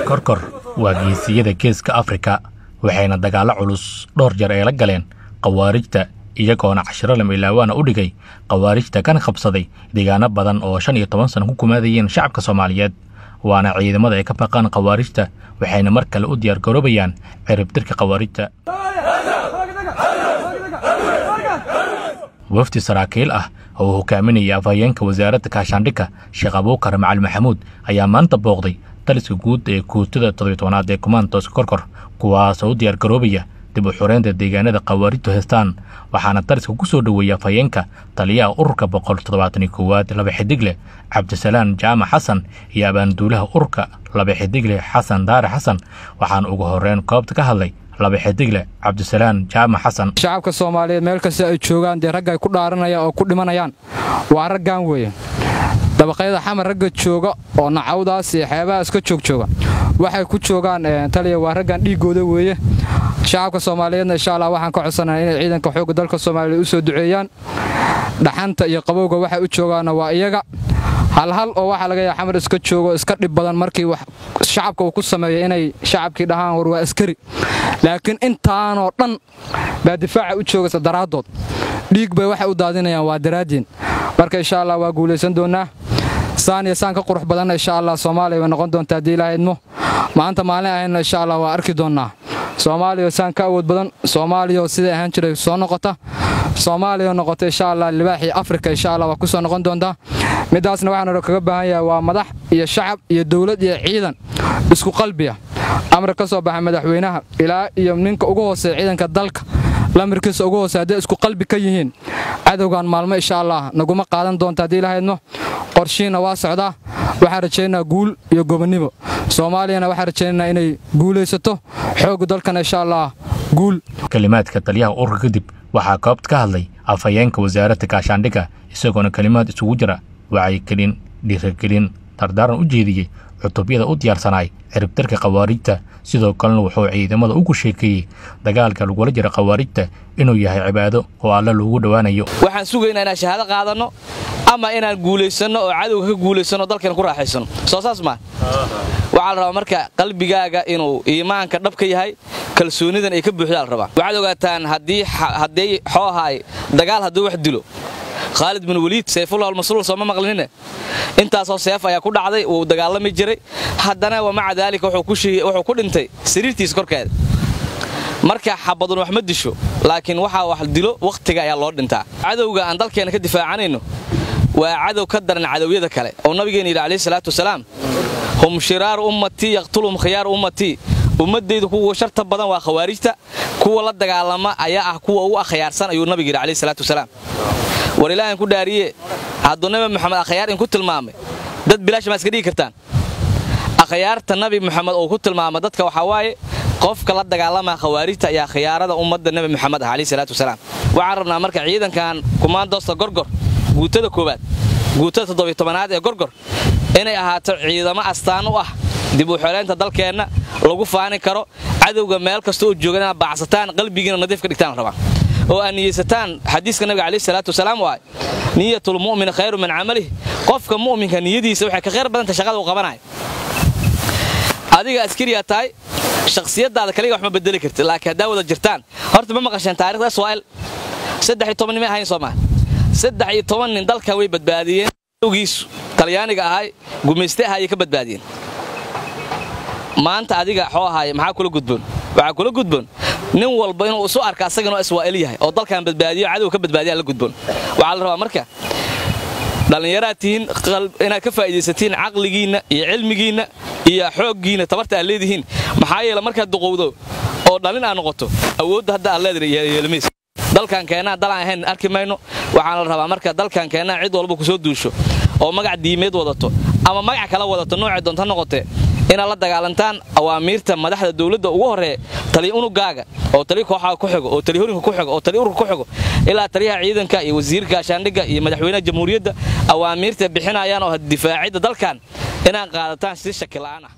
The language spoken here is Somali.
korkor waa geesiyada geeska Afrika waxayna dagaalo culus dhowr jeer ay la galeen qawaarijta iyagoona 10 lama ilaawana u dhigay qawaarijta kan qabsaday deegaano badan oo 15 sano ku kumaadayeen shacabka Soomaaliyeed waana ciidamada ay ka baqaan qawaarijta waxayna mar kale u diyaar garoobayaan ciribtirka qawaarijta wafdi saraakiil ah oo hogaaminaya afhayeenka wasaaradda kaashandhika Sheekh Abuukar Macalin Maxamuud ayaa maanta booqday taliska guud ee kooxda 17aad ee Kumandos Korkor kuwaas oo diyaar garoobaya dib u xoreynta deegaanada qawaarijtu haystaan waxaana taliska ku soo dhaweeyay afhayeenka taliyaha ururka 171 laba xidigle Cabdisalaan Jaamac Xasan iyo abaanduulaha ururka laba xidigle Xasan Daare Xasan waxaan ugu horreyn koobta ka hadlay laba xidigle Cabdisalaan Jaamac Xasan shacabka Soomaaliyeed meel kasta ay joogaan de rag ay ku dhaaranayaan oo ku dhimanayaan waa raggan weeye dabaqayda xamar ragga jooga oo nacawdaas iyo xeebahaas ka jooga waxay ku joogaan taliya waa raggan dhiigooda weeye shacabka Soomaaliyeed insha Allah waxaan ka codsanaynaa inay ciidanka xoogga dalka Soomaaliyeed u soo duceeyaan dhaxanta iyo qabowga waxa u joogaan waa iyaga hal oo waxa laga yahay xamar iska joogo iska dhib badan markii wax shacabka uu ku sameeyay inay shacabkii dhahaan war waa askari laakiin intaan oo dhan baa difaaca u jooga daraadood dhiig bay waxa u daadinayaan waa daraadin marka insha Allah waa guuleysan doonaa saan ka qurux badan insha Allah Soomaaliya way noqon doontaa hadii Ilaahay idmo maanta maalin ayna insha Allah waa arki doonaa Soomaaliya saan ka awood badan Soomaaliya sida ahaan jiray soo noqota Soomaaliya noqotay insha Allah libaaxii Afrika insha Allah waa ku soo noqon doontaa midaasna waxaan kaga baahan yahay waa madax iyo shacab iyo dawlad iyo ciidan isku qalbiya amar ka soo baxay madaxweynaha ilaa iyo ninka ugu hooseeya ciidanka dalka lamarkiisa ugu hooseeya isku qalbi ka yihiin cadawgan maalmo insha Allah naguma qaadan doonta hadii Ilaahay idmo qorsheena waa socdaa waxaan rajaynayaa guul iyo gobonimo Soomaaliyana waxaan rajaynayaa inay guuleysato xoog dalkan insha Allah guul kalimaadka taliyaha ururka kadib waxa koobta ka hadlay afhayeenka wasaaradda kaashandhika isagoona kalimaad isugu jira wacyi gelin dhiirigelin tardaaran u jeediyay cutubyada u diyaarsanay ciribtirka qawaarijta sidoo kalena wuxuu ciidamada ugu sheekayay dagaalka lagu jira qawaarijta inuu yahay cibaado oo Alle lagu dhawaanayo waxaan sugaynaa inaan shahaado qaadano ama inaan guuleysano oo cadawga ka guuleysano dalkan ku raaxaysano soo saas ma waxa la rabaa marka qalbigaaga inuu iimaanka dhabka yahay kalsoonidan ay ka buuxdaan rabaa waxaad ogaataan hadii xoohay dagaal haduu wax dilo Khalid bin Walid Sayfullah al-Masrur soo ma maqlinina intaas oo seef ayaa ku dhacday oo dagaalami jiray haddana waa maca dalika wuxuu ku dhintay sariirtiisa korkeeda marka xabadun wax ma disho laakiin waxa wax dilo waqtiga ayaa loo dhintaa cadawga aan dalkeena ka difaacanayno waa cadow ka daran cadawiyada kale oo nabigeena ilaahay salaatu wasalaam hum shirar ummati yaqtulum khiyar ummati ummadeydu kuwa sharta badan waa khawaarijta kuwa la dagaalama ayaa ah kuwa ugu akhyaarsan ayuu nabigeena ilaahay salaatu wasalaam ولله ku dhaariye haduu nabi maxamed akhyaar in ku tilmaamay dad bilaash ma iska dhigi kartaan akhyaarta nabi maxamed oo ku tilmaamay dadka waxa waaye qofka la dagaalama khawaarijta ayaa khiyaarada ummadda nabi maxamed alayhi salaatu wasalaam waxaan rabnaa marka ciidankan Kumandos Korkor guutada koobaad guutada 17aad ee Korkor inay ahaato ciidamo astaan u ah dib u xoreynta dalkeena lagu faani karo cadawga meel kasta oo joogana baacsataan qalbigiina nadiif ka dhigtaan rabaa oo aan niyeystaan xadiiska nabiga alayhi salaatu wasalaam waa niyatul mu'min khayru min amalihi qofka mu'minka niyadiisa waxay ka khayr badan tahay shaqada uu qabanayo adiga askariya tahay shakhsiyadaada kaliya wax ma bedeli kartid laakiin hadaa wada jirtaan horta ma maqashan taariikhda Soomaal 13 ma ahayn Soomaal 13 nin dalka way badbaadiyeen ogiis Talyaaniga ahay gumeystay ay ka badbaadiyeen maanta adiga xoohay maxaa kula gudboon waxa kula gudboon nin walba inuu soo arka asagana Israa'iil yahay oo dalkan badbaadiyo cadow ka badbaadiya la gudboon waxa la rabaa marka dhalinyaraatiin inaad ka faa'iideysatiin aqligiina iyo cilmigiina iyo xooggiina tabarta aad leedihiin maxaa yeelay marka duqowdo oo dhalin aan noqoto awood hadda aad leedahay yeelmis dalkan keena dalaan ahayn arki mayno waxaan la rabaa marka dalkan keena cid walba ku soo duusho oo magac diimeed wadato ama magac kala wadato nooc doonta noqotay ina la dagaalantaan awaamiirta madaxda dawladda ugu horeeyay tali unugaaga oo tali kooxaha ku xigo oo tali horinka ku xigo oo tali ururka ku xigo ilaa taliyaha ciidanka iyo wasiirka gaashaandhigga iyo madaxweynaha jamhuuriyadda awaamiirta bixinayaan oo difaacidda dalkan inaan qaadataan si shaki la'aan ah